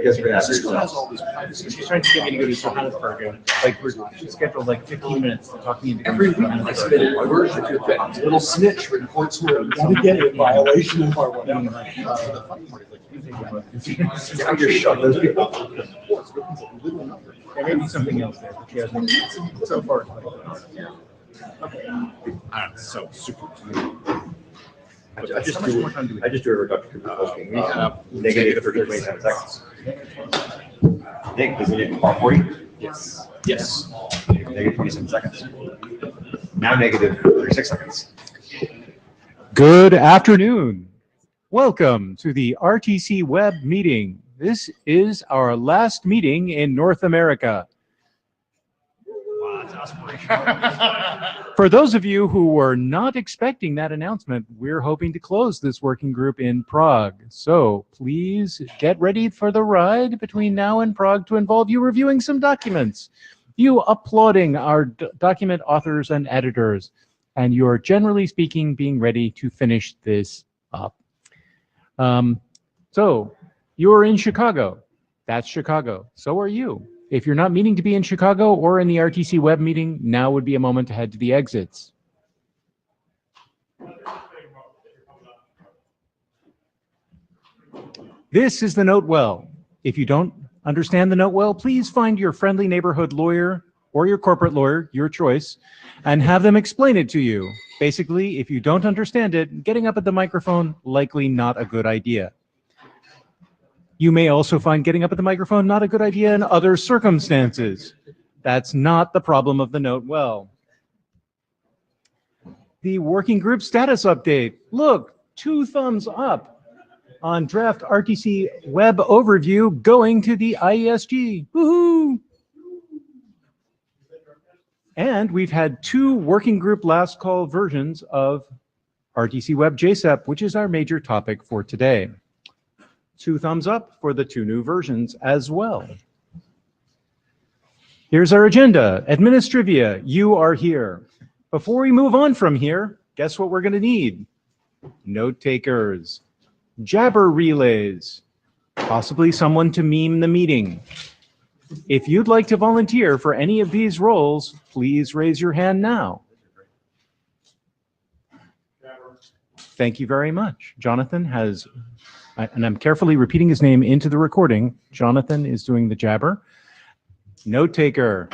guess we're gonna Cisco has all these privacy. She's trying to get me to go to Johannesburg. Like we're scheduled like 15 minutes to talk to me. every week I submitted my version to a little snitch reports where we Gotta get it in violation of our whatever. The funny part is like, now you're shut those people. there may be something else there, but she hasn't. So far, it's like, So super. I just do it for Dr. Cooper posting. We have negative 30-27 seconds. Nick, does it need to 40? Yes. Yes. Negative 27 seconds. Now negative 36 seconds. Good afternoon. Welcome to the RTC Web meeting. This is our last meeting in North America. wow, that's aspirational. For those of you who were not expecting that announcement, we're hoping to close this working group in Prague. So please get ready for the ride between now and Prague to involve you reviewing some documents, you applauding our document authors and editors, and you're generally speaking being ready to finish this up. So you're in Chicago. That's Chicago. So are you. If you're not meaning to be in Chicago or in the RTC Web meeting, now would be a moment to head to the exits. This is the Note Well. If you don't understand the Note Well, please find your friendly neighborhood lawyer or your corporate lawyer, your choice, and have them explain it to you. Basically, if you don't understand it, getting up at the microphone, likely not a good idea. You may also find getting up at the microphone not a good idea in other circumstances. That's not the problem of the Note Well. The working group status update. Look, 2 thumbs up on draft RTC Web overview going to the IESG. Woohoo! And we've had 2 working group last call versions of RTC Web JSEP, which is our major topic for today. 2 thumbs up for the 2 new versions as well. Here's our agenda. Administrivia, you are here. Before we move on from here, guess what we're going to need? Note takers, jabber relays, possibly someone to meme the meeting. If you'd like to volunteer for any of these roles, please raise your hand now. Thank you very much. Jonathan has, and I'm carefully repeating his name into the recording. Jonathan is doing the jabber. Note taker.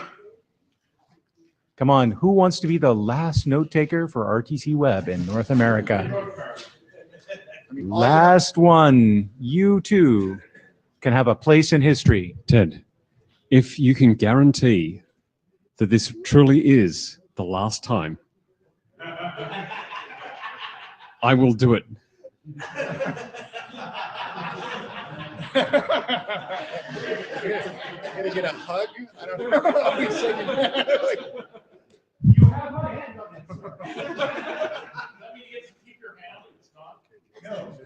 Come on, who wants to be the last note taker for RTC Web in North America? Last one. You too can have a place in history. Ted, if you can guarantee that this truly is the last time, I will do it. Gonna get a hug? I don't know. You have my hand on this. Let me get to keep your hand. It's not. No.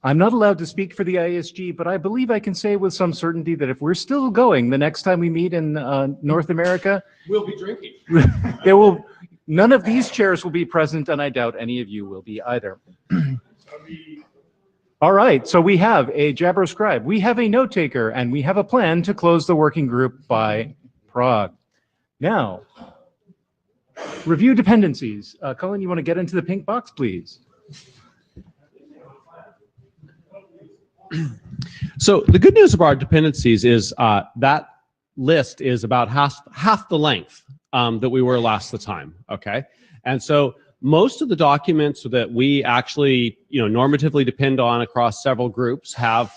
I'm not allowed to speak for the ISG, but I believe I can say with some certainty that if we're still going the next time we meet in North America, We'll be drinking. none of these chairs will be present, and I doubt any of you will be either. All right, so we have a jabber scribe, we have a note taker, and we have a plan to close the working group by Prague. Now, review dependencies. Colin, you want to get into the pink box, please? So the good news of our dependencies is that list is about half the length that we were last the time, okay? And so most of the documents that we actually, normatively depend on across several groups have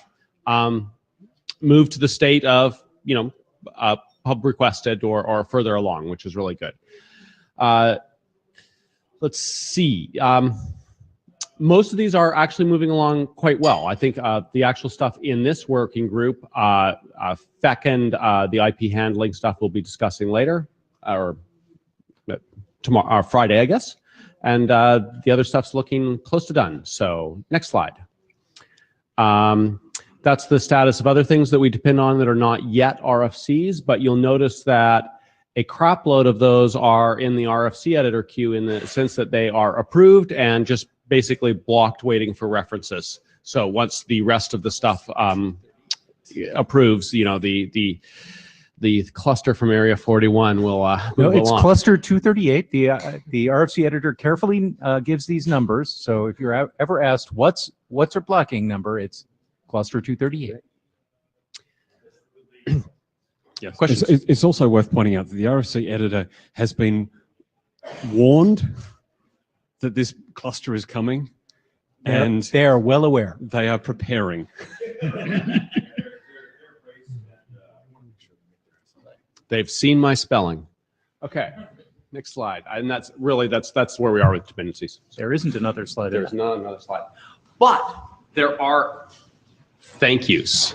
moved to the state of, pub requested or further along, which is really good. Let's see. Most of these are actually moving along quite well. I think the actual stuff in this working group, FEC and the IP handling stuff we'll be discussing later, or tomorrow, or Friday, I guess. And the other stuff's looking close to done. So next slide. That's the status of other things that we depend on that are not yet RFCs, but you'll notice that a crap load of those are in the RFC editor queue in the sense that they are approved and just basically blocked waiting for references. So once the rest of the stuff approves, the cluster from Area 41 will No, move it's along. cluster 238. The RFC editor carefully gives these numbers. So if you're ever asked what's our blocking number, it's cluster 238. Yeah, questions? It's also worth pointing out that the RFC editor has been warned that this cluster is coming, and They are well aware. they are preparing. They've seen my spelling. Okay, next slide. And that's where we are with dependencies. There isn't another slide. There's not another slide. But there are thank yous.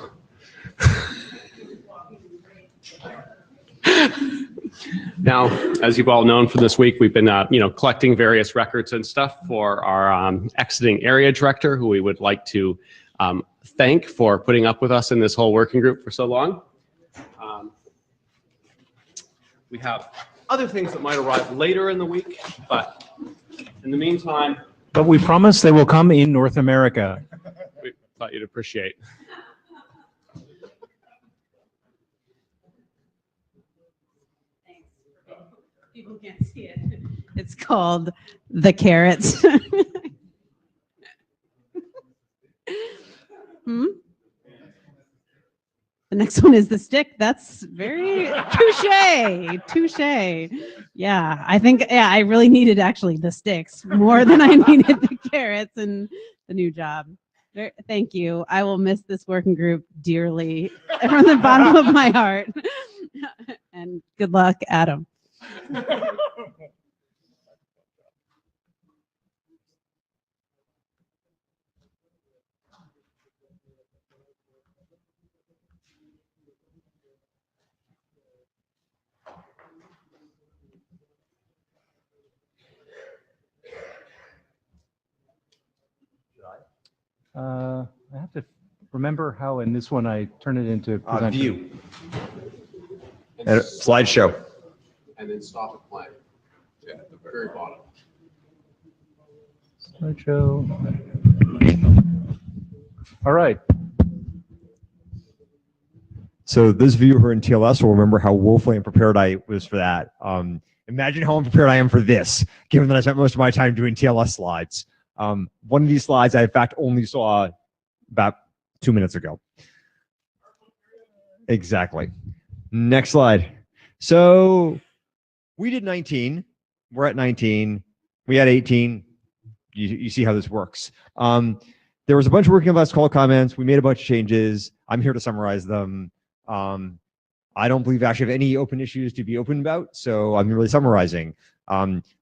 Now, as you've all known from this week, we've been collecting various records and stuff for our exiting area director, who we would like to thank for putting up with us in this whole working group for so long. We have other things that might arrive later in the week, but in the meantime, But we promise they will come in North America. we thought you'd appreciate. People can't see it. It's called the carrots. The next one is the stick. That's very touche. Yeah, I think I really needed actually the sticks more than I needed the carrots and the new job. Thank you. I will miss this working group dearly from the bottom of my heart. And good luck, Adam. I have to remember how in this one I turn it into View. And slideshow. And then stop it playing. Yeah, at the very bottom. Slideshow. All right. So those of you who are in TLS will remember how woefully unprepared I was for that. Imagine how unprepared I am for this, given that I spent most of my time doing TLS slides. One of these slides I in fact only saw about 2 minutes ago. Exactly. Next slide. So we did 19. We're at 19. We had 18. You see how this works. There was a bunch of working class call comments. We made a bunch of changes. I'm here to summarize them. I don't believe I actually have any open issues to be open about, so I'm really summarizing.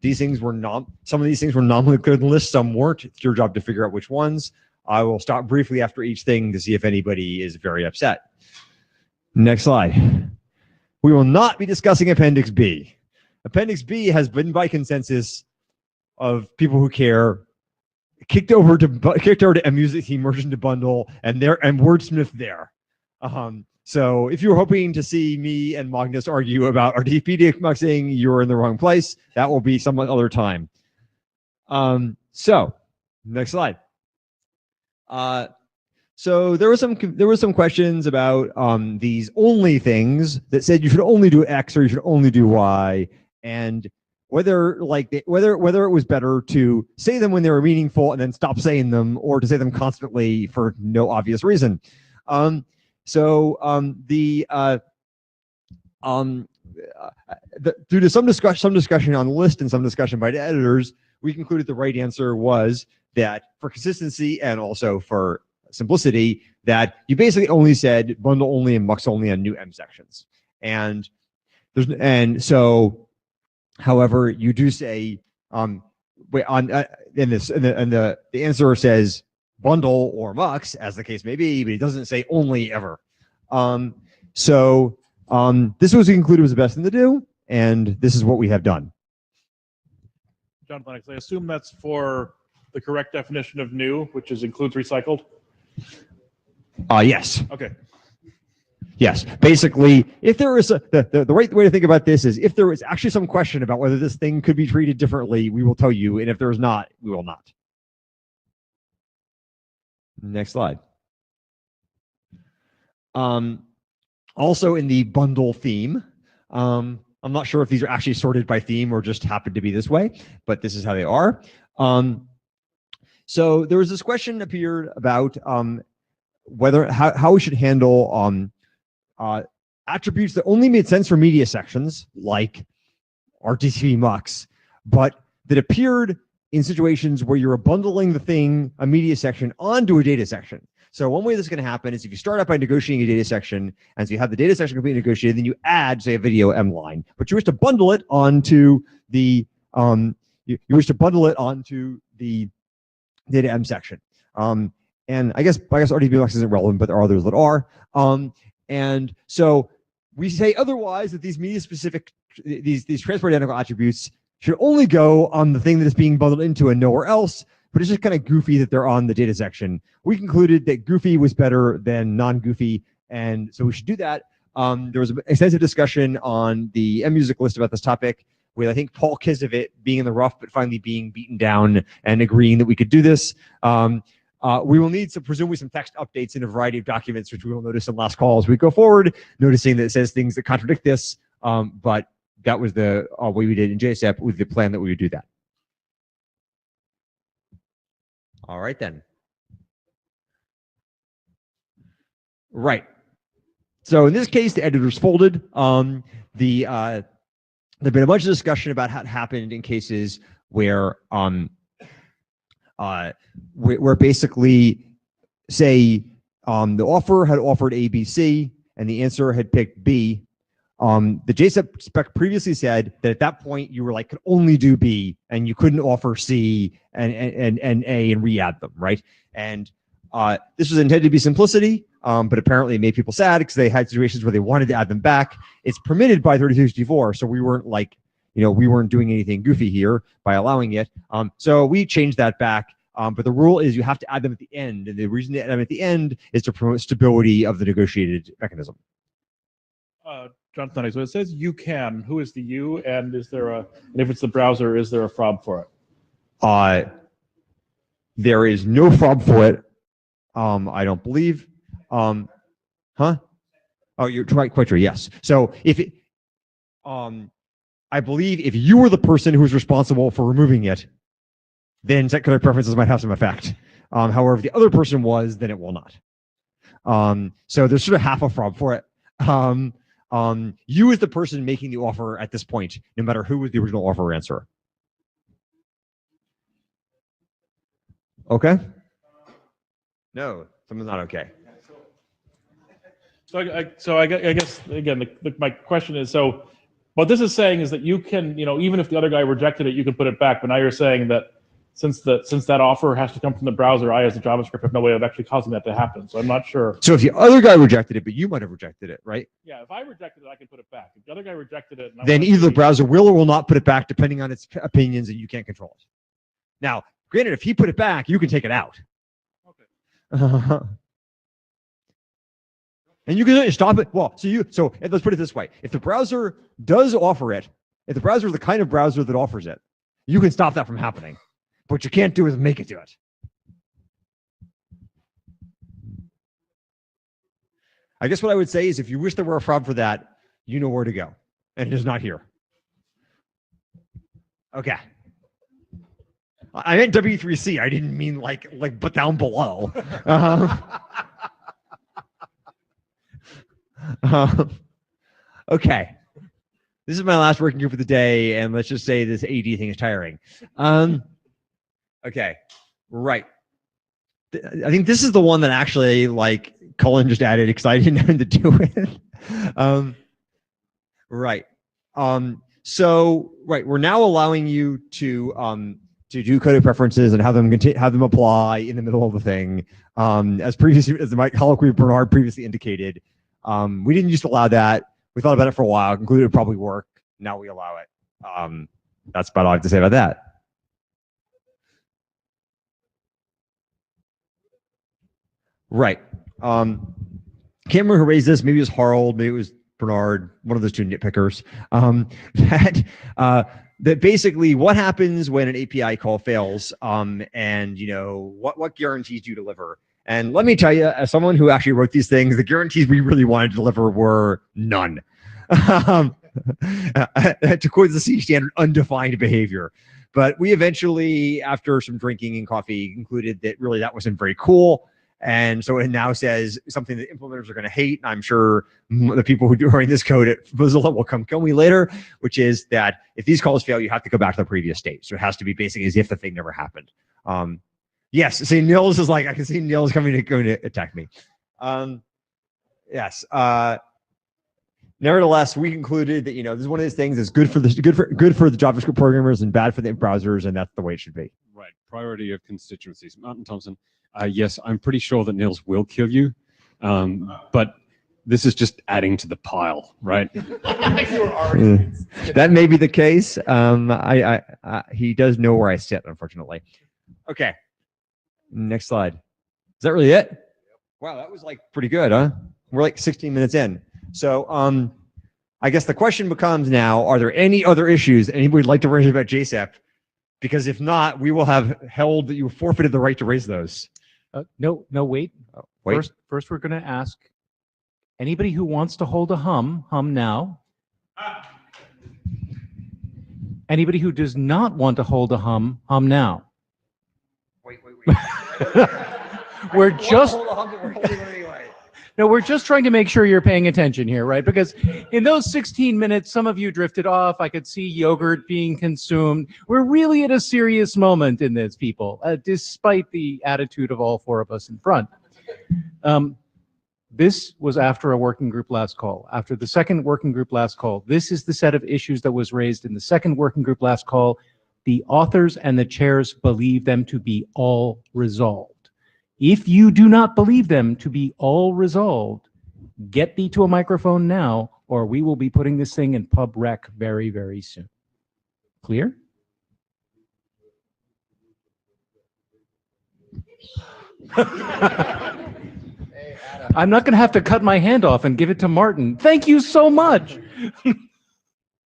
These things were some of these things were nominally clear in the list, some weren't. It's your job to figure out which ones. I will stop briefly after each thing to see if anybody is very upset. Next slide. We will not be discussing Appendix B. Appendix B has been by consensus of people who care kicked over to MUsic merged into bundle and wordsmith there. So if you were hoping to see me and Magnus argue about RDP demuxing, you're in the wrong place. That will be some other time. So next slide. So there was some questions about these only things that said you should only do X or you should only do Y, and whether it was better to say them when they were meaningful and then stop saying them, or to say them constantly for no obvious reason. Due to some discussion on the list and some discussion by the editors, we concluded the right answer was that for consistency and also for simplicity, that you basically only said bundle only and mux only on new M sections. However, you do say the answer says bundle or mux, as the case may be, but it doesn't say only ever. This was concluded was the best thing to do, and this is what we have done. Jonathan, I assume that's for the correct definition of new, which includes recycled? Yes. Okay. Yes. Basically, if there is the right way to think about this is if there is actually some question about whether this thing could be treated differently, we will tell you, and if there is not, we will not. Next slide. Also in the bundle theme, I'm not sure if these are actually sorted by theme or just happen to be this way, but this is how they are. So there was this question appeared about how we should handle attributes that only made sense for media sections, like RTCP MUX, but that appeared in situations where you're bundling a media section onto a data section. So one way this is going to happen is if you start out by negotiating a data section, and so you have the data section completely negotiated, then you add, say, a video M line, but you wish to bundle it onto the you wish to bundle it onto the data M section. And I guess RTCP MUX isn't relevant, but there are others that are. And so we say otherwise that these media specific these transport identical attributes should only go on the thing that is being bundled into and nowhere else, but it's just kind of goofy that they're on the data section. We concluded that goofy was better than non-goofy, and so we should do that. There was an extensive discussion on the MMusic list about this topic, with I think Paul Kizovit being in the rough, but finally being beaten down and agreeing that we could do this. We will need presumably some text updates in a variety of documents, which we will notice in last call as we go forward, noticing that it says things that contradict this, but that was the way we did in JSEP with the plan that we would do that. All right, then. Right. So in this case, the editor's folded. There's been a bunch of discussion about how it happened in cases where basically, say, the offer had offered A, B, C, and the answer had picked B. The JSEP spec previously said that at that point you were like could only do B and you couldn't offer C and A and re-add them, right? And this was intended to be simplicity, but apparently it made people sad because they had situations where they wanted to add them back. It's permitted by 3264, so we weren't like, we weren't doing anything goofy here by allowing it. So we changed that back. But the rule is you have to add them at the end, and the reason to add them at the end is to promote stability of the negotiated mechanism. Jonathan, so it says you can. Who is the you, and is there and if it's the browser, is there a FROB for it? There is no FROB for it. I don't believe. Huh? Oh, you're quite sure. Yes. So if it, I believe if you were the person who was responsible for removing it, then secondary preferences might have some effect. However, if the other person was, then it will not. So there's sort of half a FROB for it. You as the person making the offer at this point, no matter who was the original offer answer. Okay? No, something's not okay. So I guess again, my question is, so what this is saying is that you can, even if the other guy rejected it, you can put it back. But now you're saying that since that offer has to come from the browser, I as a JavaScript have no way of actually causing that to happen. So I'm not sure. So if the other guy rejected it, but you might have rejected it, right? Yeah, if I rejected it, I can put it back. If the other guy rejected it, then either the browser will or will not put it back, depending on its opinions, and you can't control it. Now, granted, if he put it back, you can take it out. Okay. And you can stop it. Well, so let's put it this way: if the browser does offer it, if the browser is the kind of browser that offers it, you can stop that from happening. What you can't do is make it do it. I guess what I would say is if you wish there were a FROB for that, you know where to go. And it is not here. Okay. I meant W3C. I didn't mean like but down below. Okay. This is my last working group of the day, and let's just say this AD thing is tiring. Okay, right. I think this is the one that actually, Cullen just added because I didn't know what to do with. Right. So, we're now allowing you to do coding preferences and have them apply in the middle of the thing. As my colloquy with Bernard previously indicated, we didn't used to allow that. We thought about it for a while, concluded it would probably work. Now we allow it. That's about all I have to say about that. Right. Can't remember who raised this. Maybe it was Harold. Maybe it was Bernard. One of those two nitpickers. That basically what happens when an API call fails, and what guarantees you deliver. And let me tell you, as someone who actually wrote these things, the guarantees we really wanted to deliver were none. To quote the C standard, undefined behavior. But we eventually, after some drinking and coffee, concluded that really that wasn't very cool. And so it now says something that implementers are going to hate. I'm sure the people who are doing this code at Mozilla will come kill me later, which is that if these calls fail, you have to go back to the previous state. So it has to be basically as if the thing never happened. Yes, see, Nils is like, I can see Nils going to attack me. Yes. Nevertheless, we concluded that this is one of these things that's good for the JavaScript programmers and bad for the browsers, and that's the way it should be. Right. Priority of constituencies. Martin Thompson. Yes, I'm pretty sure that Nils will kill you, but this is just adding to the pile, right? That may be the case. He does know where I sit, unfortunately. Okay. Next slide. Is that really it? Wow, that was like pretty good, huh? We're like 16 minutes in. So I guess the question becomes now, are there any other issues anybody would like to raise about JSEP? Because if not, we will have held that you forfeited the right to raise those. No, wait. Wait. First, we're going to ask anybody who wants to hold a hum now. Anybody who does not want to hold a hum now. Wait. We're just trying to make sure you're paying attention here, right? Because in those 16 minutes, some of you drifted off. I could see yogurt being consumed. We're really at a serious moment in this, people, despite the attitude of all four of us in front. This was after a working group last call. After the second working group last call, this is the set of issues that was raised in the second working group last call. The authors and the chairs believe them to be all resolved. If you do not believe them to be all resolved, get thee to a microphone now, or we will be putting this thing in pub rec very, very soon. Clear? I'm not going to have to cut my hand off and give it to Martin. Thank you so much.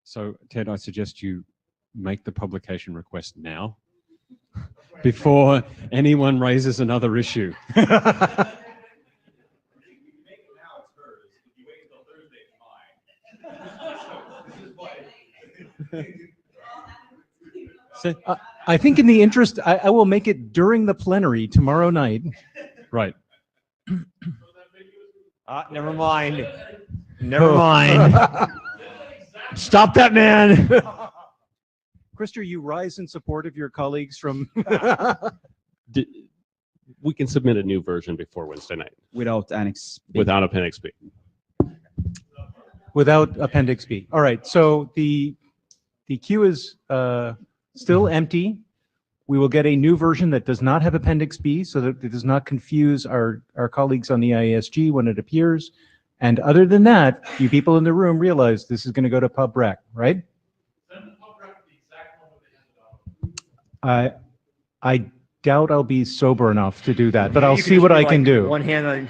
So, Ted, I suggest you make the publication request now before anyone raises another issue. I think in the interest, I will make it during the plenary tomorrow night. Right. Never mind. Never mind. Stop that man. Krister, you rise in support of your colleagues from... We can submit a new version before Wednesday night. Without Annex B. Without Appendix B. Without Appendix B. All right, so the queue is still empty. We will get a new version that does not have Appendix B so that it does not confuse our colleagues on the IASG when it appears. And other than that, you people in the room realize this is going to go to pub rec, right? I doubt I'll be sober enough to do that, but I'll see what I can do. One hand on.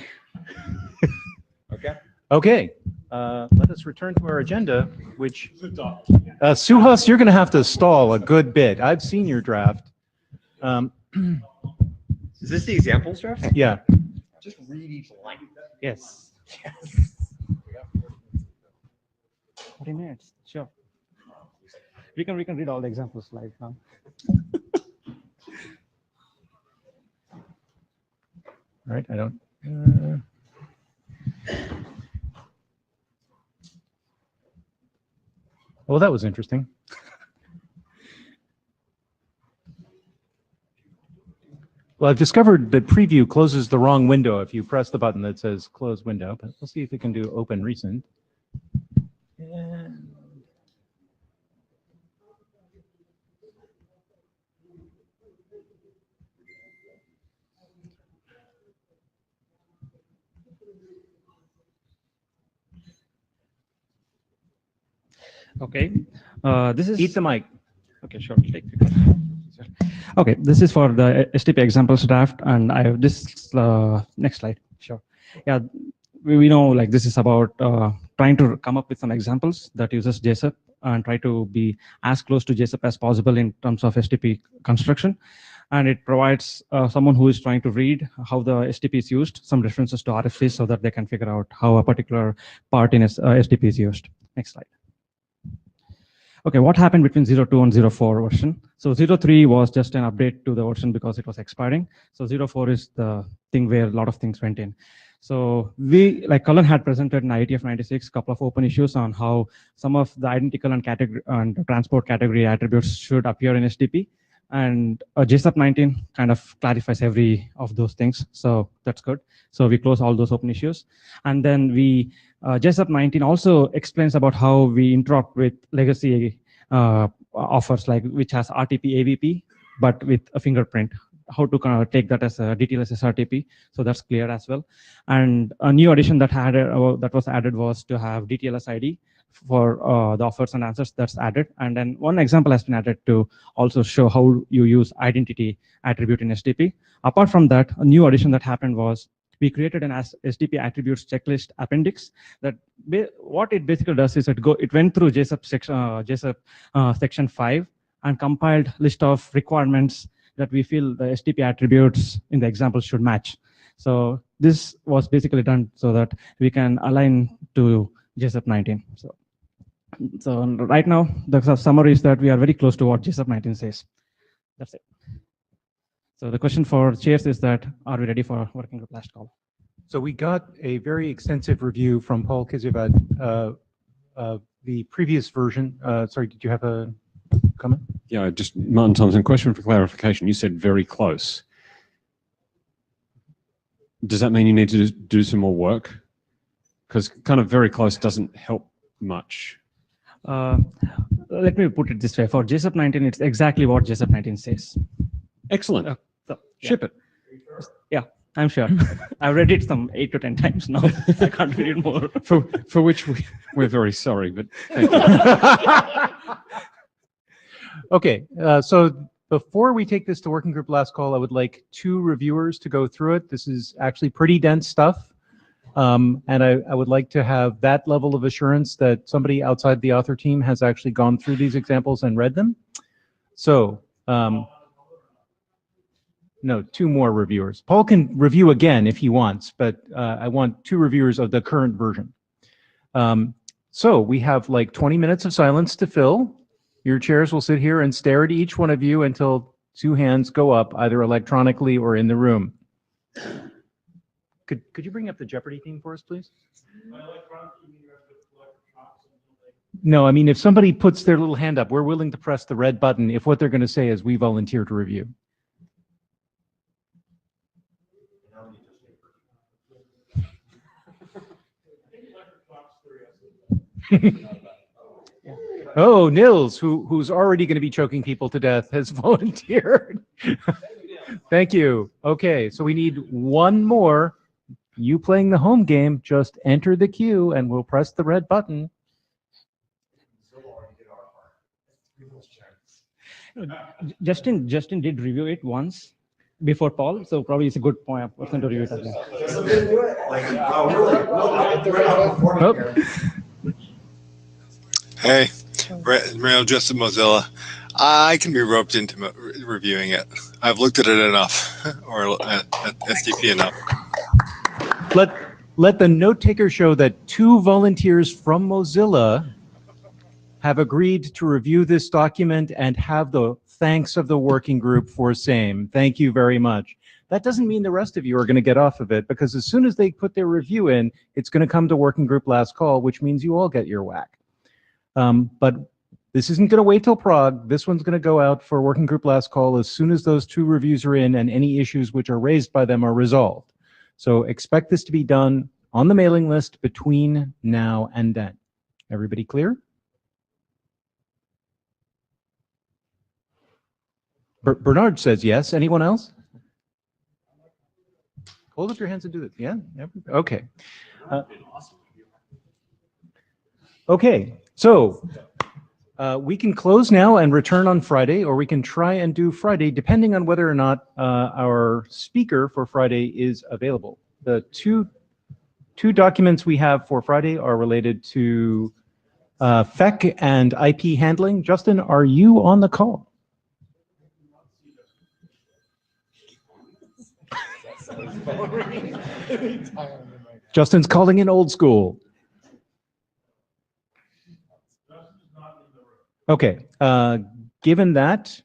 Okay. Okay. Let us return to our agenda, which Suhas, you're going to have to stall a good bit. I've seen your draft. Is this the examples draft? Yeah. Just read each line. Yes. 40 minutes. Sure. We can read all the examples live now. All right. I don't. Well, that was interesting. Well, I've discovered that preview closes the wrong window if you press the button that says close window, but we'll see if we can do open recent. And Okay. This is. eat the mic. Okay, sure. Okay, this is for the STP examples draft, and I have this next slide. Sure. Yeah, we know like this is about trying to come up with some examples that uses JSEP and try to be as close to JSEP as possible in terms of STP construction. and it provides someone who is trying to read how the STP is used, some references to RFCs so that they can figure out how a particular part in STP is used. Next slide. Okay, what happened between 0.2 and 0.4 version? So 0.3 was just an update to the version because it was expiring. So 0.4 is the thing where a lot of things went in. So we, like Cullen had presented in IETF 96, a couple of open issues on how some of the identical and category and transport category attributes should appear in STP. And JSUP 19 kind of clarifies every of those things. So that's good. So we close all those open issues. And then we, JSUP 19 also explains about how we interact with legacy offers, like which has RTP AVP, but with a fingerprint. How to kind of take that as a DTLS SRTP. So that's clear as well. And a new addition that was added was to have DTLS ID for the offers and answers. That's added. And then one example has been added to also show how you use identity attribute in STP. Apart from that, a new addition that happened was we created an STP attributes checklist appendix. That what it basically does is it went through JSUP section 5 and compiled list of requirements that we feel the STP attributes in the example should match. So this was basically done so that we can align to JSUP 19. So right now, the summary is that we are very close to what JSUP 19 says. That's it. So the question for chairs is that, are we ready for working group last call? So we got a very extensive review from Paul Kizivad, the previous version. Sorry, did you have a comment? Yeah, just Martin Thompson, question for clarification. You said very close. Does that mean you need to do some more work? Because kind of very close doesn't help much. Let me put it this way. For JSUP 19, it's exactly what JSUP 19 says. Excellent. So, Ship it. Yeah, I'm sure. I've read it some 8 to 10 times now. I can't read it more. For which we're very sorry, but thank you. Okay, so before we take this to working group last call, I would like 2 reviewers to go through it. This is actually pretty dense stuff. And I would like to have that level of assurance that somebody outside the author team has actually gone through these examples and read them. So, no, 2 more reviewers. Paul can review again if he wants, but I want 2 reviewers of the current version. So we have like 20 minutes of silence to fill. Your chairs will sit here and stare at each one of you until 2 hands go up, either electronically or in the room. Could you bring up the Jeopardy theme for us, please? No, I mean, if somebody puts their little hand up, we're willing to press the red button if what they're going to say is, we volunteer to review. Oh, Nils, who's already going to be choking people to death, has volunteered. Thank you. Okay, so we need 1 more. You playing the home game, just enter the queue and we'll press the red button. Justin did review it once before Paul, so probably it's a good person to review it again. Hey, Mario Justin Mozilla. I can be roped into reviewing it. I've looked at it enough, or at SDP enough. Let the note taker show that 2 volunteers from Mozilla have agreed to review this document and have the thanks of the working group for same. Thank you very much. That doesn't mean the rest of you are going to get off of it, because as soon as they put their review in, it's going to come to working group last call, which means you all get your whack. But this isn't going to wait till Prague. This one's going to go out for working group last call as soon as those 2 reviews are in and any issues which are raised by them are resolved. So expect this to be done on the mailing list between now and then. Everybody clear? Bernard says yes. Anyone else? Hold up your hands and do it. Yeah? Okay. Okay, so we can close now and return on Friday, or we can try and do Friday, depending on whether or not our speaker for Friday is available. The two documents we have for Friday are related to FEC and IP handling. Justin, are you on the call? somebody's phone ringing. Anytime. Justin's calling in old school. Okay, given that, See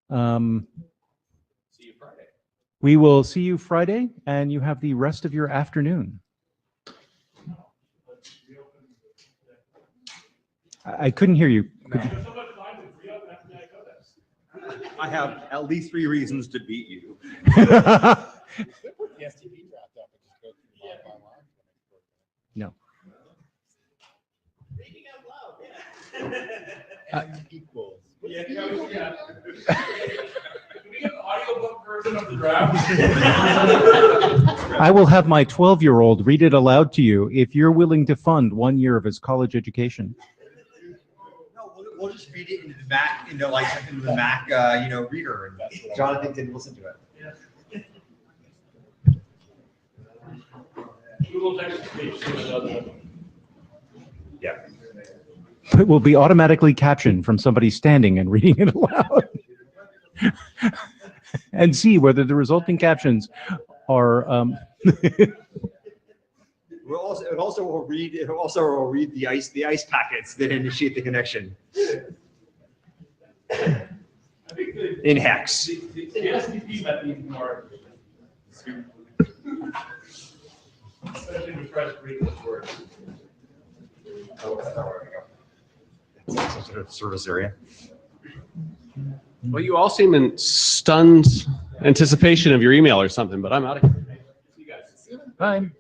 you Friday. we will see you Friday, and you have the rest of your afternoon. I couldn't hear you. I have at least 3 reasons to beat you. They put the STP draft up and just go through line by line. No. Reading out loud. Equals. Yeah. Can we get an audiobook version of the draft? I will have my 12-year-old read it aloud to you if you're willing to fund 1 year of his college education. No, we'll just read it into the Mac, into the Mac, reader, and Jonathan can listen to it. Google text to speech. Yeah. It will be automatically captioned from somebody standing and reading it aloud. And see whether the resulting captions are. It also will read the ice packets that initiate the connection in hex. The STP might be more. Especially to try to read those words. Some sort of service area. Well, you all seem in stunned anticipation of your email or something, but I'm out of here. See you guys. Bye.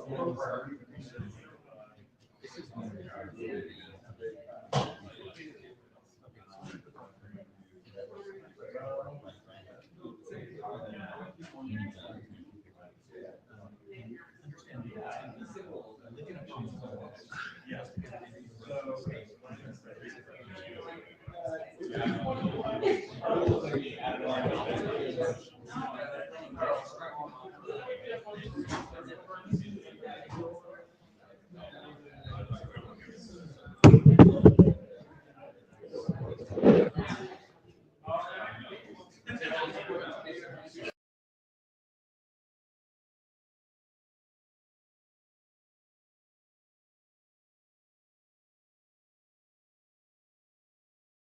That was